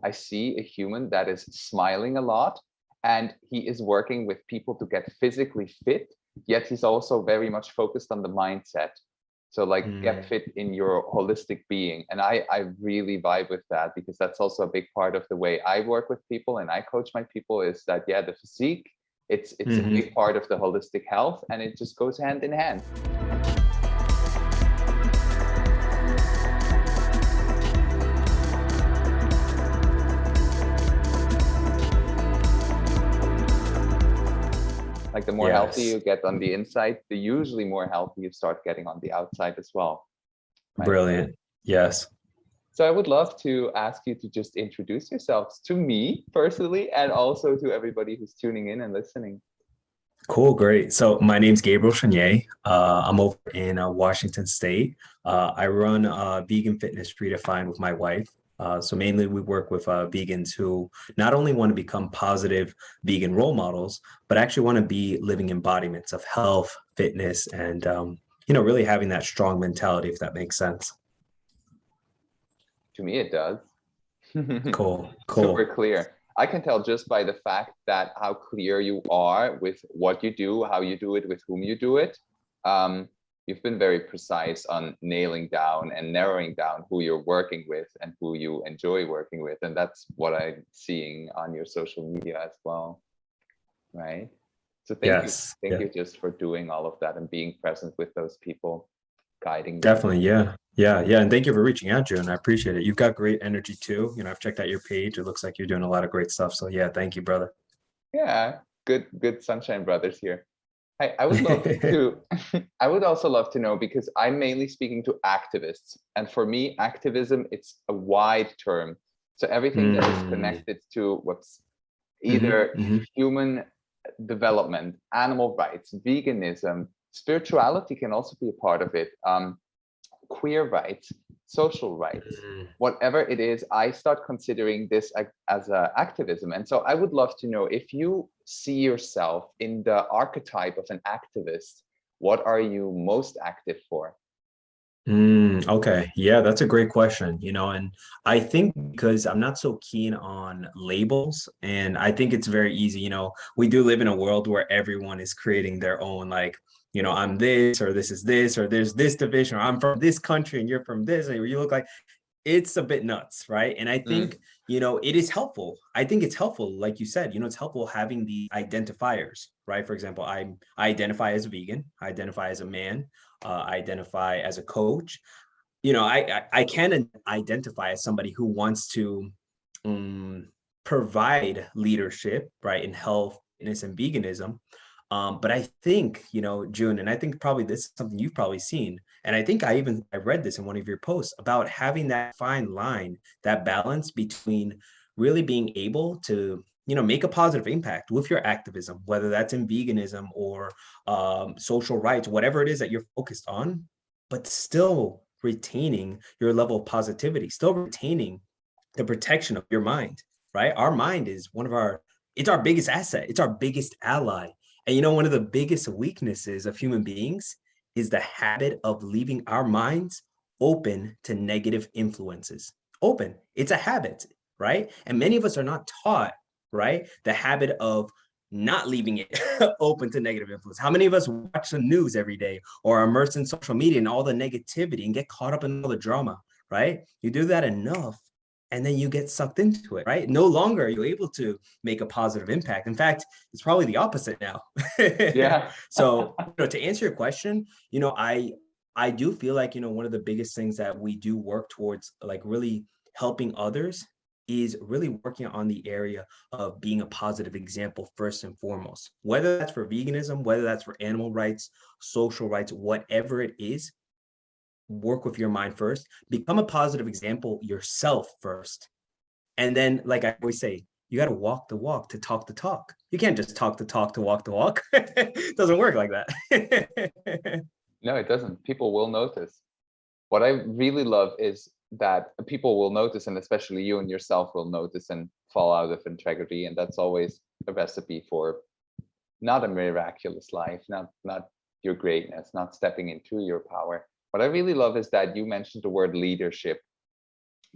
I see a human that is smiling a lot, and he is working with people to get physically fit, yet he's also very much focused on the mindset. So like get fit in your holistic being. And I really vibe with that, because that's also a big part of the way I work with people and I coach my people, is that, yeah, the physique, it's a big part of the holistic health, and it just goes hand in hand. Like the more healthy you get on the inside, the usually more healthy you start getting on the outside as well. Right? Brilliant. Yes. So I would love to ask you to just introduce yourselves to me personally, and also to everybody who's tuning in and listening. Cool. Great. So my name's Gabriel Zhanay. I'm over in Washington State. I run Vegan Fitness Redefined with my wife. So mainly we work with vegans who not only want to become positive vegan role models, but actually want to be living embodiments of health, fitness, and really having that strong mentality, if that makes sense. To me, it does. Cool. Super clear. I can tell just by the fact that how clear you are with what you do, how you do it, with whom you do it. You've been very precise on nailing down and narrowing down who you're working with and who you enjoy working with. And that's what I'm seeing on your social media as well. Right. So thank you just for doing all of that and being present with those people, guiding them. Definitely. Yeah. And thank you for reaching out, June. I appreciate it. You've got great energy too. I've checked out your page. It looks like you're doing a lot of great stuff. So yeah, thank you, brother. Yeah. Good Sunshine Brothers here. I would love to, I would also love to know, because I'm mainly speaking to activists. And for me, activism, it's a wide term. So everything that is connected to what's either human development, animal rights, veganism, spirituality can also be a part of it, queer rights, social rights, whatever it is, I start considering this as activism. And so I would love to know, if you see yourself in the archetype of an activist, what are you most active for? Okay. Yeah, that's a great question. And I think because I'm not so keen on labels, and I think it's very easy, we do live in a world where everyone is creating their own, like, I'm this, or this is this, or there's this division, or I'm from this country and you're from this, and you look like, it's a bit nuts, right? And I think, it is helpful. I think it's helpful, like you said, it's helpful having the identifiers, right? For example, I identify as a vegan, I identify as a man, I identify as a coach. I can identify as somebody who wants to provide leadership, right, in health, fitness, and veganism. But I think, June, and I think probably this is something you've probably seen. And I think I read this in one of your posts about having that fine line, that balance between really being able to, make a positive impact with your activism, whether that's in veganism or social rights, whatever it is that you're focused on, but still retaining your level of positivity, still retaining the protection of your mind, right? Our mind is it's our biggest asset. It's our biggest ally. And one of the biggest weaknesses of human beings is the habit of leaving our minds open to negative influences. Open. It's a habit, right? And many of us are not taught, right, the habit of not leaving it open to negative influence. How many of us watch the news every day or are immersed in social media and all the negativity and get caught up in all the drama, right? You do that enough, and then you get sucked into it, right? No longer are you able to make a positive impact. In fact, it's probably the opposite now. Yeah. So, to answer your question, I do feel like, one of the biggest things that we do work towards, like really helping others, is really working on the area of being a positive example first and foremost, whether that's for veganism, whether that's for animal rights, social rights, whatever it is. Work with your mind first, become a positive example yourself first. And then, like I always say, you got to walk the walk to talk the talk. You can't just talk the talk to walk the walk. It doesn't work like that. No, it doesn't. People will notice. What I really love is that people will notice, and especially you and yourself will notice and fall out of integrity. And that's always a recipe for not a miraculous life, not your greatness, not stepping into your power. What I really love is that you mentioned the word leadership,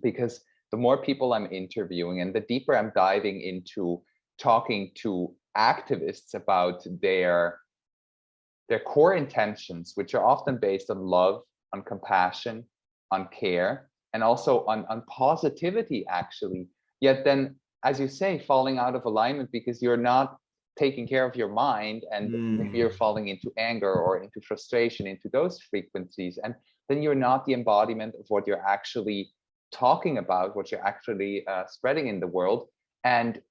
because the more people I'm interviewing and the deeper I'm diving into talking to activists about their core intentions, which are often based on love, on compassion, on care, and also on positivity, actually. Yet then, as you say, falling out of alignment because you're not taking care of your mind, and maybe you're falling into anger or into frustration, into those frequencies. And then you're not the embodiment of what you're actually talking about, what you're actually spreading in the world. And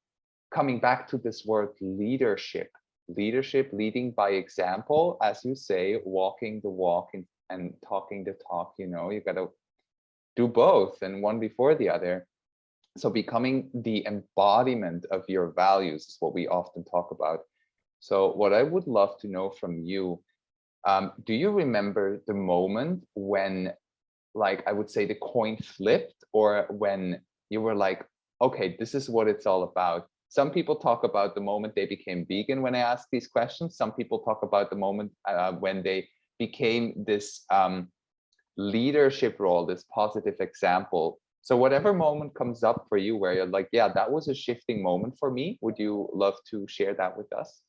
coming back to this word leadership, leading by example, as you say, walking the walk and talking the talk, you got to do both and one before the other. So becoming the embodiment of your values is what we often talk about. So what I would love to know from you, do you remember the moment when, like, I would say the coin flipped, or when you were like, okay, this is what it's all about? Some people talk about the moment they became vegan when I ask these questions. Some people talk about the moment when they became this leadership role, this positive example. So whatever moment comes up for you where you're like, yeah, that was a shifting moment for me, would you love to share that with us?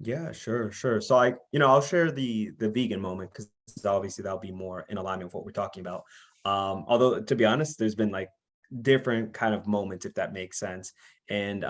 Yeah, sure, sure. So I'll share the vegan moment because obviously that'll be more in alignment with what we're talking about. Although to be honest, there's been like different kind of moments, if that makes sense. And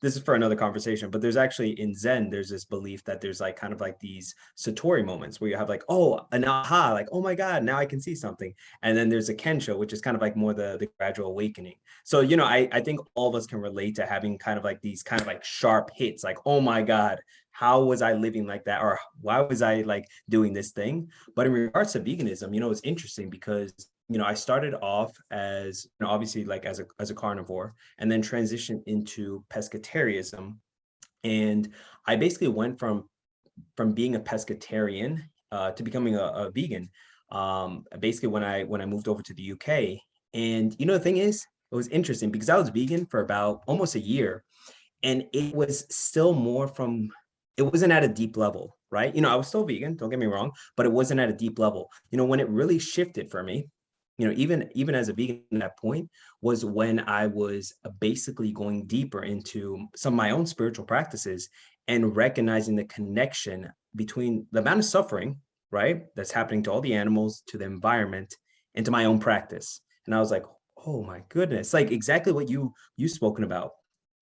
this is for another conversation, but there's actually in Zen, there's this belief that there's like kind of like these Satori moments where you have like, oh, an aha, like, oh my God, now I can see something. And then there's a Kensho, which is kind of like more the gradual awakening. So, I think all of us can relate to having kind of like these kind of like sharp hits, like, oh my God, how was I living like that? Or why was I like doing this thing? But in regards to veganism, it's interesting because I started off as, obviously like as a carnivore, and then transitioned into pescatarianism. And I basically went from being a pescatarian to becoming a vegan. Basically when I moved over to the UK. And the thing is, it was interesting because I was vegan for about almost a year, and it was still more from, it wasn't at a deep level, right? I was still vegan, don't get me wrong, but it wasn't at a deep level. When it really shifted for me, even as a vegan at that point, was when I was basically going deeper into some of my own spiritual practices and recognizing the connection between the amount of suffering, right, that's happening to all the animals, to the environment, and to my own practice. And I was like, oh my goodness, like exactly what you've spoken about,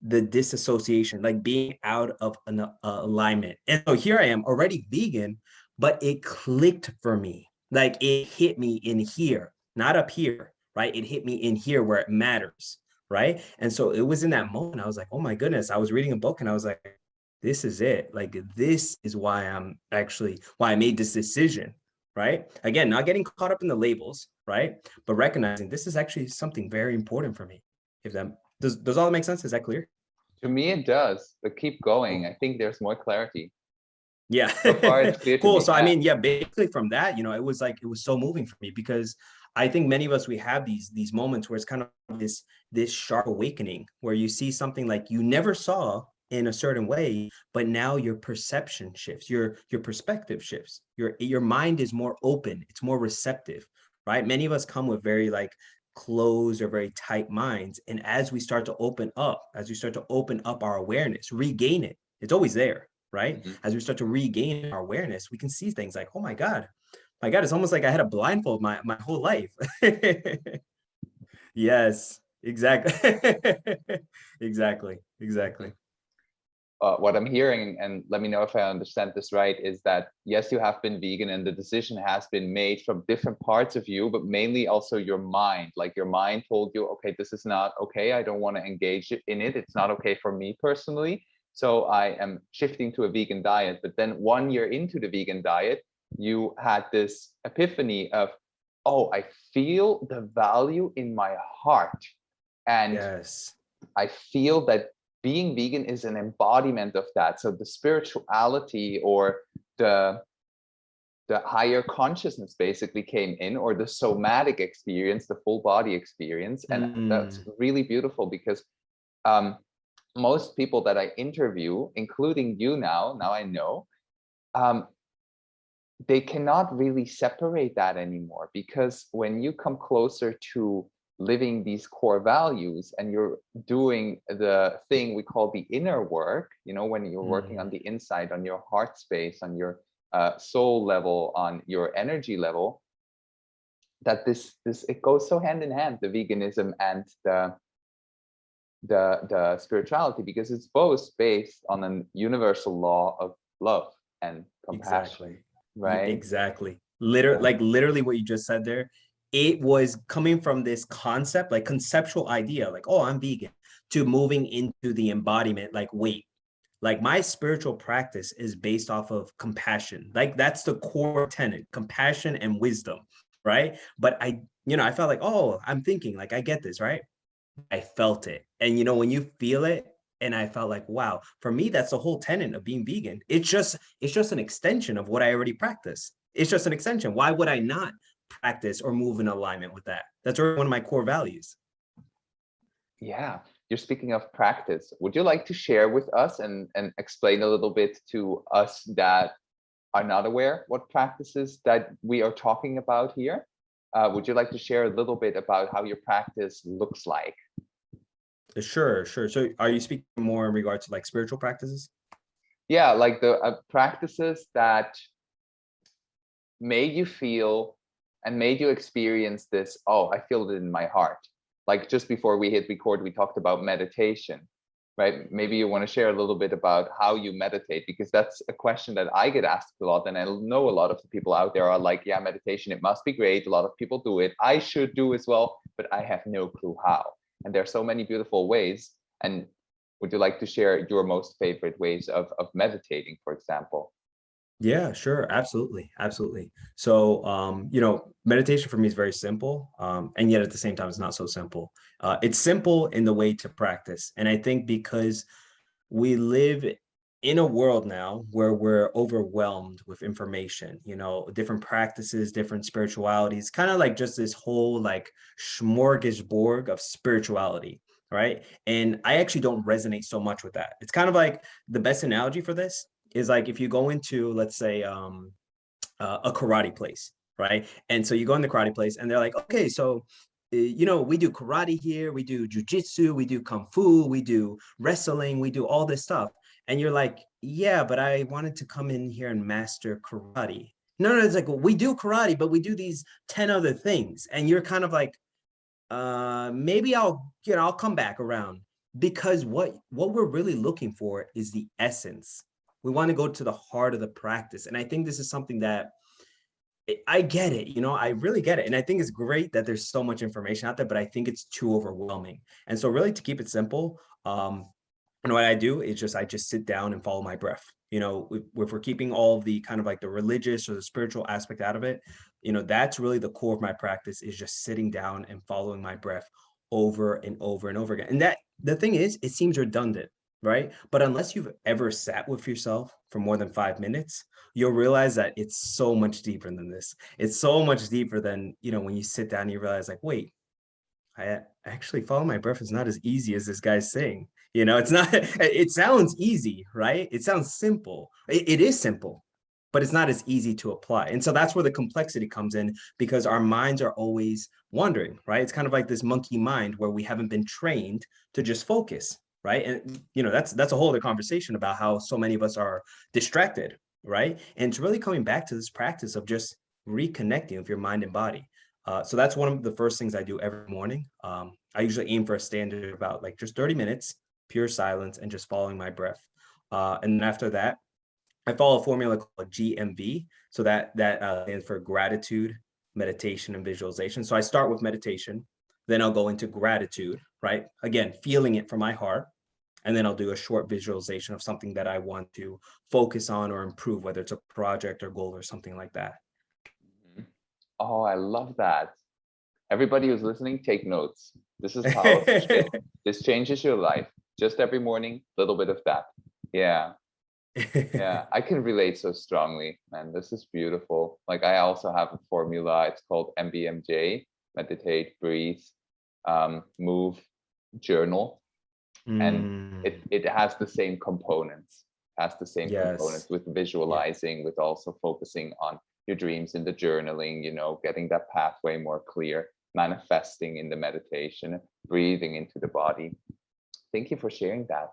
the disassociation, like being out of an alignment. And so here I am already vegan, but it clicked for me. Like it hit me in here, not up here, right? It hit me in here where it matters, right? And so it was in that moment, I was like, oh my goodness, I was reading a book and I was like, this is it. Like, this is why I made this decision, right? Again, not getting caught up in the labels, right? But recognizing this is actually something very important for me. If that does all that make sense? Is that clear? To me, it does, but keep going. I think there's more clarity. Yeah. So far, it's clear to Cool. me. So I Yeah. mean, yeah, basically from that, it was like, it was so moving for me because I think many of us, we have these moments where it's kind of this sharp awakening where you see something like you never saw in a certain way, but now your perception shifts, your perspective shifts, your mind is more open, it's more receptive, right? Many of us come with very like closed or very tight minds. And as we start to open up, as we start to open up our awareness, regain it, it's always there, right? Mhm. As we start to regain our awareness, we can see things like, oh my God, it's almost like I had a blindfold my whole life. Yes, exactly. Exactly. What I'm hearing, and let me know if I understand this right, is that yes, you have been vegan and the decision has been made from different parts of you, but mainly also your mind. Like your mind told you, okay, this is not okay. I don't want to engage in it. It's not okay for me personally. So I am shifting to a vegan diet. But then 1 year into the vegan diet, you had this epiphany of, oh, I feel the value in my heart. And Yes. I feel that being vegan is an embodiment of that. So the spirituality or the higher consciousness basically came in, or the somatic experience, the full body experience. And that's Mm, really beautiful because most people that I interview, including you now I know, um, they cannot really separate that anymore, because when you come closer to living these core values and you're doing the thing we call the inner work, you know, when you're working on the inside, on your heart space, on your soul level, on your energy level, that this it goes so hand in hand, the veganism and the spirituality, because it's both based on a universal law of love and compassion. Exactly. Right? Exactly. Yeah. Like literally what you just said there, it was coming from this concept, like conceptual idea, like, oh, I'm vegan, to moving into the embodiment, like, wait, like my spiritual practice is based off of compassion. Like that's the core tenet, compassion and wisdom, right? But I felt like, oh, I'm thinking, like, I get this, right? I felt it. And when you feel it, and I felt like, wow, for me, that's the whole tenet of being vegan. It's just an extension of what I already practice. It's just an extension. Why would I not practice or move in alignment with that? That's one of my core values. Yeah, you're speaking of practice. Would you like to share with us and explain a little bit to us that are not aware what practices that we are talking about here? Would you like to share a little bit about how your practice looks like? Sure, sure. So are you speaking more in regards to like spiritual practices? Yeah, like the practices that made you feel and made you experience this, oh, I feel it in my heart. Like just before we hit record, we talked about meditation, right? Maybe you want to share a little bit about how you meditate, because that's a question that I get asked a lot. And I know a lot of the people out there are like, yeah, meditation, it must be great. A lot of people do it. I should do as well, but I have no clue how. And there are so many beautiful ways. And would you like to share your most favorite ways of meditating, for example? Yeah, sure. Absolutely. Absolutely. So, meditation for me is very simple. And yet at the same time, it's not so simple. It's simple in the way to practice. And I think because we live in a world now where we're overwhelmed with information, different practices, different spiritualities, kind of like just this whole like smorgasbord of spirituality. Right. And I actually don't resonate so much with that. It's kind of like the best analogy for this is like if you go into, let's say, a karate place, right? And so you go in the karate place and they're like, okay, so we do karate here, we do jujitsu, we do kung fu, we do wrestling, we do all this stuff. And you're like, yeah, but I wanted to come in here and master karate. No, it's like, well, we do karate, but we do these 10 other things. And you're kind of like, maybe I'll come back around, because what we're really looking for is the essence. We want to go to the heart of the practice. And I think this is something that I get it, I really get it. And I think it's great that there's so much information out there, but I think it's too overwhelming. And so really to keep it simple, and what I do is I just sit down and follow my breath. If we're keeping all of the kind of like the religious or the spiritual aspect out of it, that's really the core of my practice, is just sitting down and following my breath over and over and over again. And that the thing is, it seems redundant, right? But unless you've ever sat with yourself for more than 5 minutes, you'll realize that it's so much deeper than this. It's so much deeper than, when you sit down and you realize like, wait, I actually follow my breath is not as easy as this guy's saying. It's not, it sounds easy, right? It sounds simple. It is simple, but it's not as easy to apply. And so that's where the complexity comes in, because our minds are always wandering, right? It's kind of like this monkey mind where we haven't been trained to just focus, right? And, that's a whole other conversation about how so many of us are distracted, right? And it's really coming back to this practice of just reconnecting with your mind and body. So that's one of the first things I do every morning. I usually aim for a standard of about like just 30 minutes, pure silence, and just following my breath. And then after that, I follow a formula called GMV. So that stands for gratitude, meditation, and visualization. So I start with meditation, then I'll go into gratitude, right? Again, feeling it from my heart. And then I'll do a short visualization of something that I want to focus on or improve, whether it's a project or goal or something like that. Mhm. Oh, I love that. Everybody who's listening, take notes. This is powerful shit. This changes your life. Just every morning, a little bit of that. Yeah. Yeah, I can relate so strongly, man. This is beautiful. Like I also have a formula. It's called MBMJ: meditate, breathe, move, journal, and Mm, it has the same components. Has the same yes. components with Yeah. visualizing, with also focusing on your dreams in the journaling. Getting that pathway more clear. manifesting in the meditation, breathing into the body. Thank you for sharing that.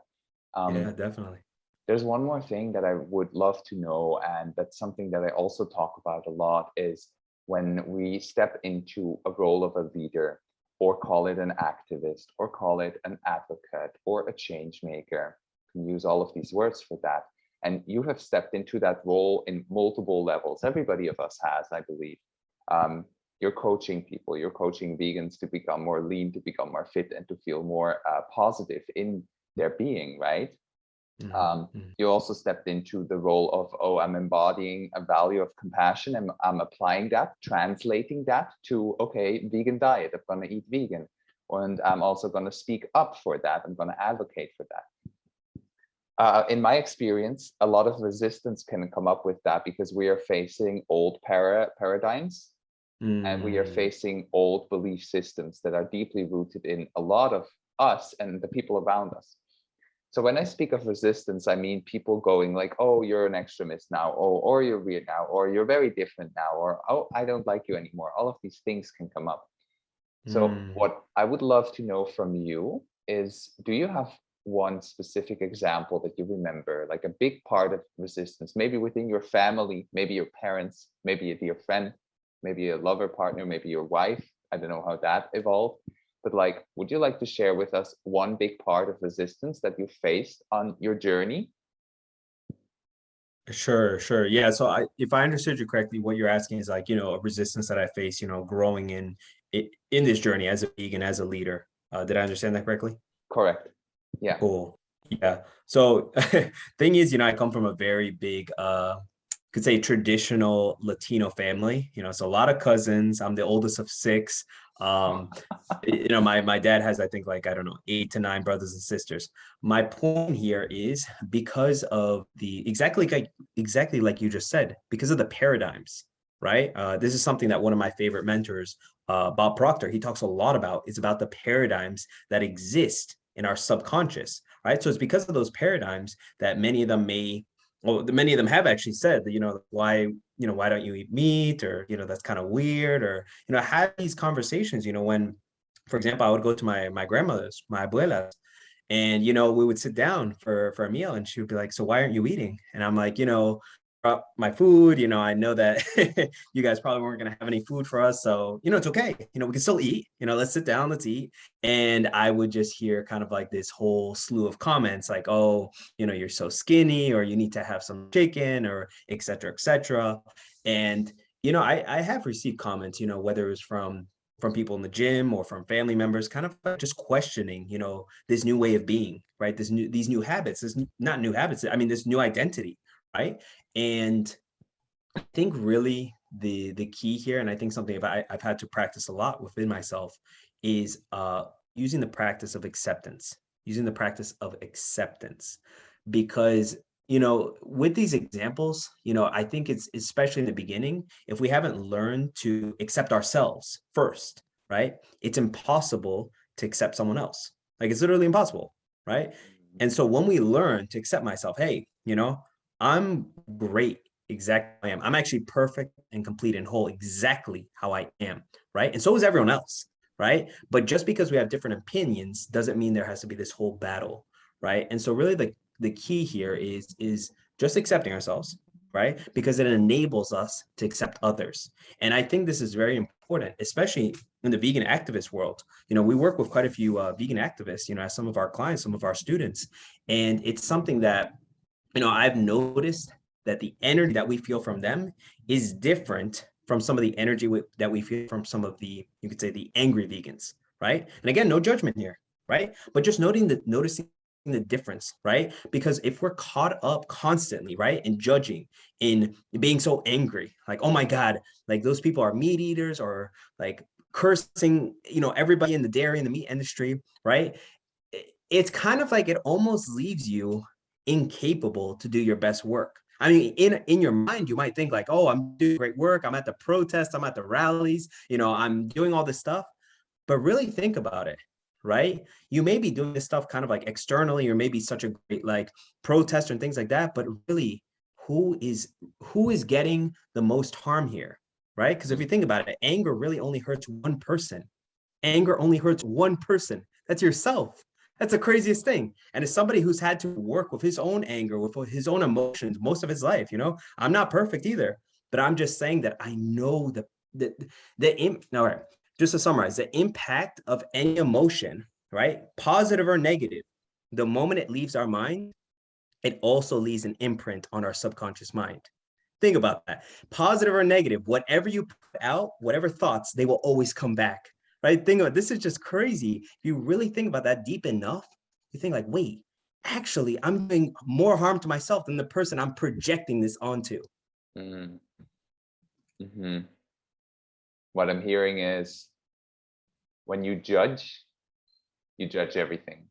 Yeah, definitely. There's one more thing that I would love to know, and that's something that I also talk about a lot, is when we step into a role of a leader, or call it an activist, or call it an advocate, or a change maker. You can use all of these words for that. And you have stepped into that role in multiple levels. Everybody of us has, I believe. You're coaching people, you're coaching vegans to become more lean, to become more fit, and to feel more positive in their being, right? You also stepped into the role of, oh, I'm embodying a value of compassion, and I'm applying that, translating that to, okay, vegan diet, I'm going to eat vegan. And I'm also going to speak up for that. I'm going to advocate for that. In my experience, a lot of resistance can come up with that because we are facing old paradigms, and we are facing old belief systems that are deeply rooted in a lot of us and the people around us. So when I speak of resistance, I mean people going like, oh, you're an extremist now, oh, or you're weird now, or you're very different now, or, oh, I don't like you anymore. All of these things can come up. So what I would love to know from you is, do you have one specific example that you remember, like a big part of resistance, maybe within your family, maybe your parents, maybe a dear friend, maybe a lover partner, maybe your wife? I don't know how that evolved. But like, would you like to share with us one big part of resistance that you faced on your journey? Sure. Yeah. So if I understood you correctly, what you're asking is like, a resistance that I face, growing in this journey as a vegan, as a leader. Did I understand that correctly? Correct. Yeah. Cool. Yeah. So thing is, I come from a very big could say traditional Latino family. It's a lot of cousins. I'm the oldest of six. Um, my dad has, I think, like, I don't know, 8 to 9 brothers and sisters. My point here is because of exactly like you just said, because of the paradigms, right? This is something that one of my favorite mentors, Bob Proctor, he talks a lot about. It's about the paradigms that exist in our subconscious, right? So it's because of those paradigms that many of them many of them have actually said that, why don't you eat meat, or, that's kind of weird, or, have these conversations, when, for example, I would go to my grandmother's, my abuela's, and, we would sit down for a meal, and she would be like, so why aren't you eating? And I'm like, my food, I know that you guys probably weren't going to have any food for us. So, it's okay. We can still eat, let's sit down, let's eat. And I would just hear kind of like this whole slew of comments like, oh, you're so skinny, or you need to have some chicken, or et cetera, et cetera. And, I have received comments, whether it was from people in the gym or from family members, kind of just questioning, this new way of being, right? These new habits, not new habits. I mean, this new identity, right? And I think really the key here, and I think something I've had to practice a lot within myself, is using the practice of acceptance, because with these examples, I think it's especially in the beginning, if we haven't learned to accept ourselves first, right? It's impossible to accept someone else. Like, it's literally impossible, right? And so when we learn to accept myself, hey, I'm great exactly how I am. I'm actually perfect and complete and whole exactly how I am, right? And so is everyone else, right? But just because we have different opinions doesn't mean there has to be this whole battle, right? And so really the key here is just accepting ourselves, right? Because it enables us to accept others. And I think this is very important, especially in the vegan activist world. We work with quite a few vegan activists, as some of our clients, some of our students, and it's something that I've noticed that the energy that we feel from them is different from some of the energy that we feel from some of you could say, the angry vegans, right? And again, no judgment here, right? But just noticing the difference, right? Because if we're caught up constantly, right, in judging, in being so angry, like, oh my God, like those people are meat eaters, or like cursing, everybody in the dairy and the meat industry, right? It's kind of like it almost leaves you incapable to do your best work. I mean, in your mind, you might think like, oh, I'm doing great work. I'm at the protests, I'm at the rallies, I'm doing all this stuff. But really think about it, right? You may be doing this stuff kind of like externally, or maybe such a great like protester and things like that. But really, who is getting the most harm here, right? Because if you think about it, anger really only hurts one person. Anger only hurts one person. That's yourself. That's the craziest thing. And as somebody who's had to work with his own anger, with his own emotions most of his life, I'm not perfect either. But I'm just saying that I know all right, just to summarize, the impact of any emotion, right? Positive or negative, the moment it leaves our mind, it also leaves an imprint on our subconscious mind. Think about that. Positive or negative, whatever you put out, whatever thoughts, they will always come back. Right? Think about this is just crazy. If you really think about that deep enough, you think like, wait, actually, I'm doing more harm to myself than the person I'm projecting this onto. Mm. Mm-hmm. What I'm hearing is when you judge everything,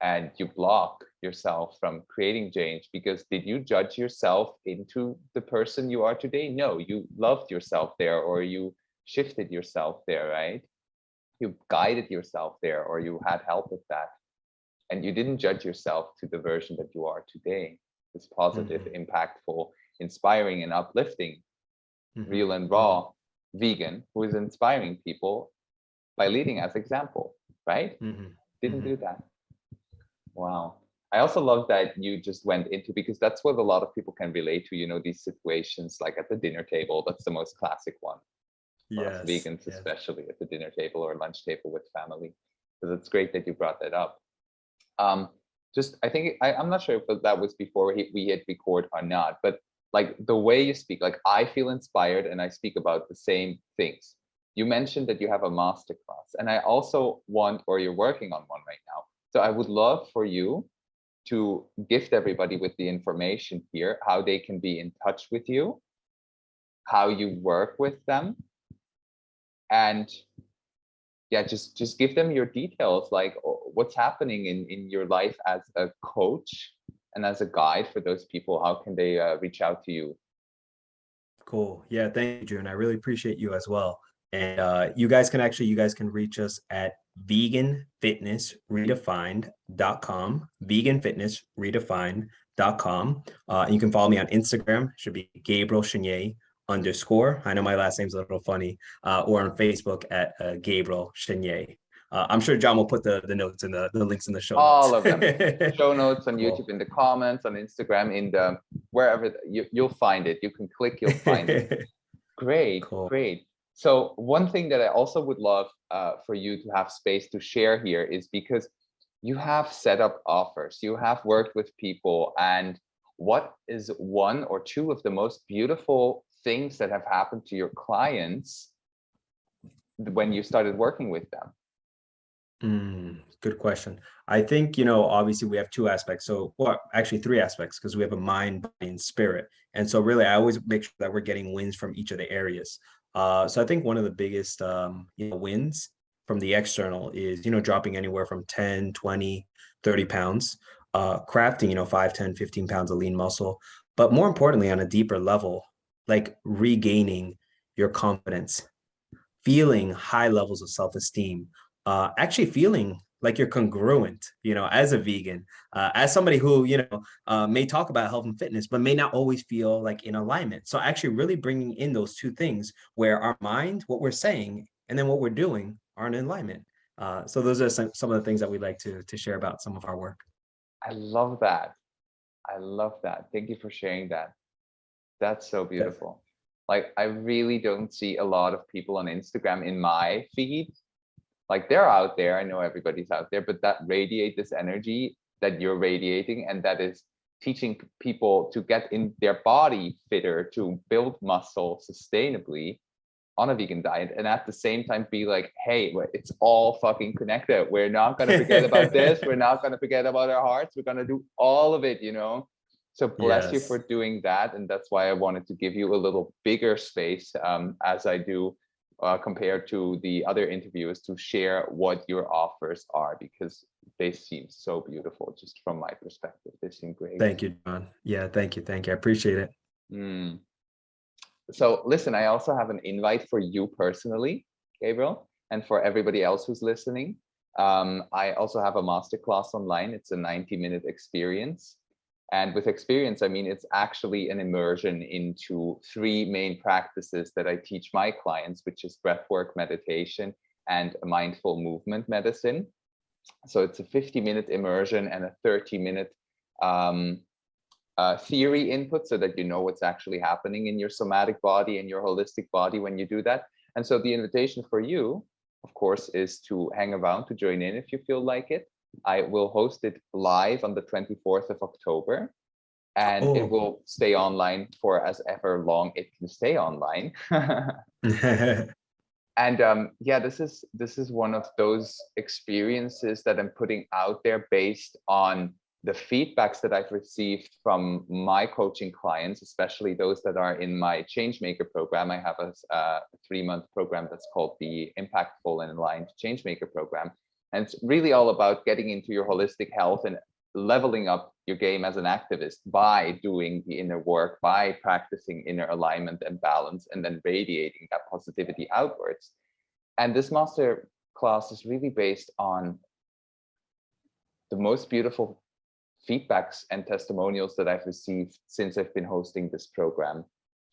and you block yourself from creating change. Because did you judge yourself into the person you are today? No, you loved yourself there, or you shifted yourself there, right? You guided yourself there, or you had help with that. And you didn't judge yourself to the version that you are today. This positive, impactful, inspiring, and uplifting, real and raw vegan who is inspiring people by leading as example, right? Didn't do that. Wow. I also love that you just went into, because that's what a lot of people can relate to, these situations like at the dinner table. That's the most classic one. For us vegans, especially at the dinner table or lunch table with family. So it's great that you brought that up. I think I'm not sure if that was before we hit record or not, but like the way you speak, like I feel inspired and I speak about the same things. You mentioned that you have a masterclass, and I also want, or you're working on one right now. So I would love for you to gift everybody with the information here, how they can be in touch with you, how you work with them, and yeah, just give them your details, like what's happening in your life as a coach and as a guide for those people. How can they reach out to you? Cool. Yeah, thank you, June. I really appreciate you as well. And you guys can reach us at veganfitnessredefined.com, veganfitnessredefined.com. And you can follow me on Instagram. It should be Gabriel Zhanay _. I know my last name's a little funny. Or on Facebook at Gabriel Zhanay. I'm sure John will put the notes and the links in the show notes. All of them. Show notes on Cool. YouTube, in the comments, on Instagram, in the wherever you'll find it. You can click, you'll find it. Great, cool. Great. So one thing that I also would love for you to have space to share here is, because you have set up offers, you have worked with people, and what is one or two of the most beautiful things that have happened to your clients when you started working with them? Good question. I think, obviously we have two aspects. So, well, actually three aspects, because we have a mind, body, and spirit. And so really, I always make sure that we're getting wins from each of the areas. So I think one of the biggest, wins from the external is, dropping anywhere from 10, 20, 30 pounds, crafting, 5, 10, 15 pounds of lean muscle. But more importantly, on a deeper level, like regaining your confidence, feeling high levels of self-esteem, actually feeling like you're congruent, as a vegan, as somebody who, may talk about health and fitness, but may not always feel like in alignment. So actually really bringing in those two things where our mind, what we're saying, and then what we're doing are in alignment. So those are some of the things that we'd like to share about some of our work. I love that. I love that. Thank you for sharing that. That's so beautiful. Like, I really don't see a lot of people on Instagram in my feed. Like, they're out there, I know everybody's out there, but that radiate this energy that you're radiating, and that is teaching people to get in their body fitter, to build muscle sustainably on a vegan diet, and at the same time be like, hey, it's all fucking connected. We're not going to forget about this. We're not going to forget about our hearts. We're going to do all of it, So bless you for doing that. And that's why I wanted to give you a little bigger space, as I do compared to the other interviewers, to share what your offers are, because they seem so beautiful. Just from my perspective, they seem great. Thank you, John. Yeah, thank you. I appreciate it. So listen, I also have an invite for you personally, Gabriel, and for everybody else who's listening. I also have a masterclass online. It's a 90-minute experience. And with experience, I mean, it's actually an immersion into three main practices that I teach my clients, which is breathwork meditation and mindful movement medicine. So it's a 50-minute immersion and a 30-minute theory input, so that you know what's actually happening in your somatic body and your holistic body when you do that. And so the invitation for you, of course, is to hang around, to join in if you feel like it. I will host it live on the 24th of October, and it will stay online for as ever long it can stay online. And yeah, this is one of those experiences that I'm putting out there based on the feedbacks that I've received from my coaching clients, especially those that are in my Changemaker program. I have a 3-month program that's called the Impactful and Aligned Changemaker program. And it's really all about getting into your holistic health and leveling up your game as an activist by doing the inner work, by practicing inner alignment and balance, and then radiating that positivity outwards. And this master class is really based on the most beautiful feedbacks and testimonials that I've received since I've been hosting this program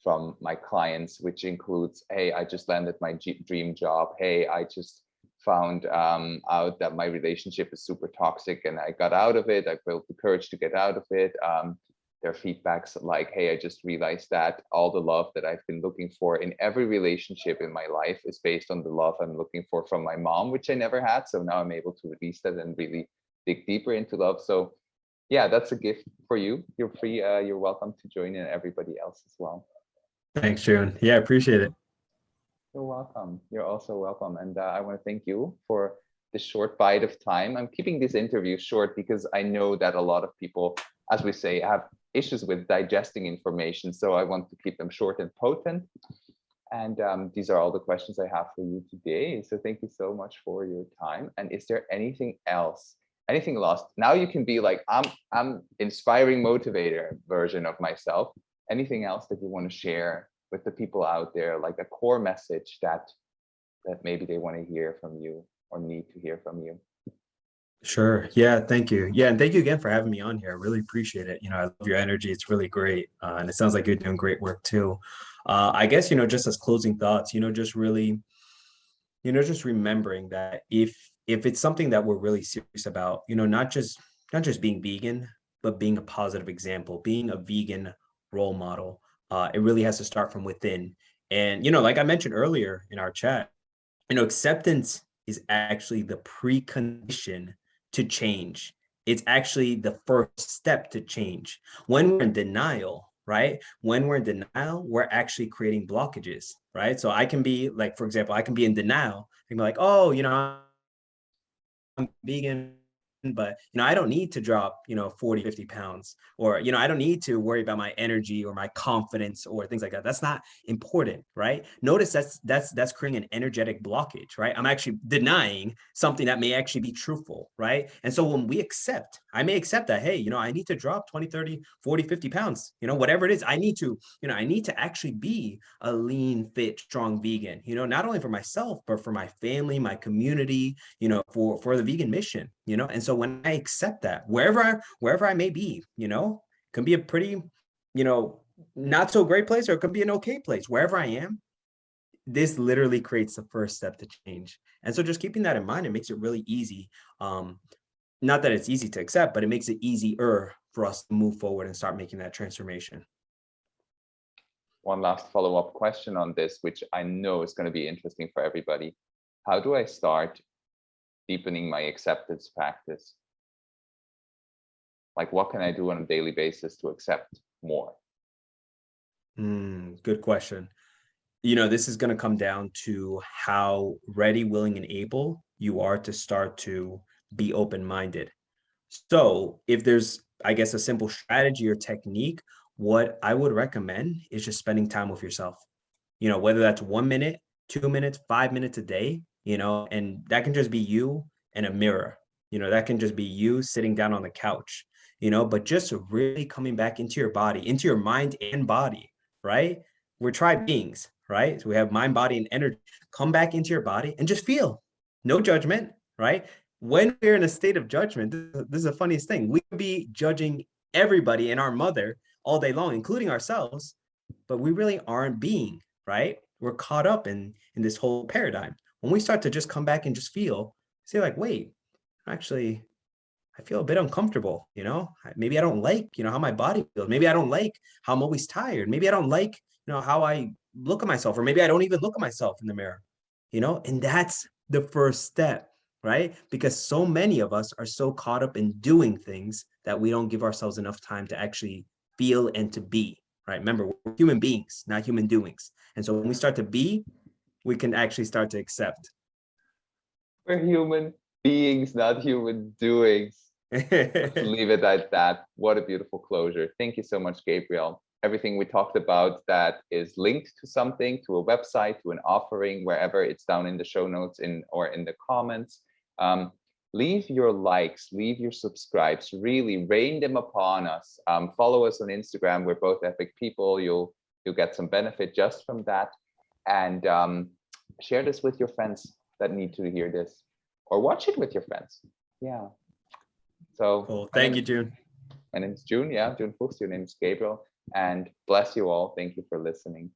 from my clients, which includes, hey, I just landed my dream job. Hey, I just found out that my relationship is super toxic and I got out of it. I built the courage to get out of it. There are feedbacks like, hey, I just realized that all the love that I've been looking for in every relationship in my life is based on the love I'm looking for from my mom, which I never had. So now I'm able to release that and really dig deeper into love. So yeah, that's a gift for you. You're free. You're welcome to join in, everybody else as well. Thanks, June. Yeah, I appreciate it. You're welcome. You're also welcome. And I want to thank you for this short bite of time. I'm keeping this interview short because I know that a lot of people, as we say, have issues with digesting information. So I want to keep them short and potent. And these are all the questions I have for you today. So thank you so much for your time. And is there anything else? Anything lost? Now you can be like, I'm inspiring motivator version of myself. Anything else that you want to share with the people out there, like a core message that maybe they want to hear from you or need to hear from you? Sure. Yeah. Thank you. Yeah. And thank you again for having me on here. I really appreciate it. I love your energy. It's really great. And it sounds like you're doing great work too. I guess, just as closing thoughts, just really, just remembering that if it's something that we're really serious about, not just being vegan, but being a positive example, being a vegan role model, it really has to start from within. And, like I mentioned earlier in our chat, acceptance is actually the precondition to change. It's actually the first step to change. When we're in denial, right? When we're in denial, we're actually creating blockages, right? So I can be like, for example, I can be in denial and be like, oh, I'm vegan, but I don't need to drop 40, 50 pounds, or I don't need to worry about my energy or my confidence or things like that. That's not important, right? Notice that's creating an energetic blockage, right? I'm actually denying something that may actually be truthful, right? And so when I may accept that, hey, I need to drop 20, 30, 40, 50 pounds, whatever it is, I need to actually be a lean, fit, strong vegan, not only for myself, but for my family, my community, for the vegan mission, and so when I accept that, wherever I may be, can be a pretty, not so great place, or it could be an okay place, wherever I am, this literally creates the first step to change. And so just keeping that in mind, it makes it really easy. Not that it's easy to accept, but it makes it easier for us to move forward and start making that transformation. One last follow-up question on this, which I know is going to be interesting for everybody. How do I start deepening my acceptance practice? Like, what can I do on a daily basis to accept more? Good question. This is going to come down to how ready, willing, and able you are to start to be open-minded. So if there's, I guess, a simple strategy or technique, what I would recommend is just spending time with yourself, whether that's 1 minute, 2 minutes, 5 minutes a day, and that can just be you and a mirror, that can just be you sitting down on the couch, but just really coming back into your body, into your mind and body, right? We're tribe beings, right? So we have mind, body, and energy. Come back into your body and just feel. No judgment, right? When we're in a state of judgment, this is the funniest thing. We could be judging everybody and our mother all day long, including ourselves, but we really aren't being, right? We're caught up in this whole paradigm. When we start to just come back and just feel, say like, wait, actually, I feel a bit uncomfortable, you know, maybe I don't like, you know, how my body feels. Maybe I don't like how I'm always tired. Maybe I don't like, you know, how I look at myself, or maybe I don't even look at myself in the mirror, you know, and that's the first step, right? Because so many of us are so caught up in doing things that we don't give ourselves enough time to actually feel and to be, right? Remember, we're human beings, not human doings. And so when we start to be, we can actually start to accept. We're human beings, not human doings. Let's leave it at that. What a beautiful closure. Thank you so much, Gabriel. Everything we talked about that is linked to something, to a website, to an offering, wherever it's down in the show notes or in the comments. Leave your likes, leave your subscribes, really rain them upon us. Follow us on Instagram. We're both epic people. You'll get some benefit just from that. And share this with your friends that need to hear this, or watch it with your friends. Yeah. So cool. Thank you, June. My name is June. Yeah, June Fuchs. Your name is Gabriel. And bless you all. Thank you for listening.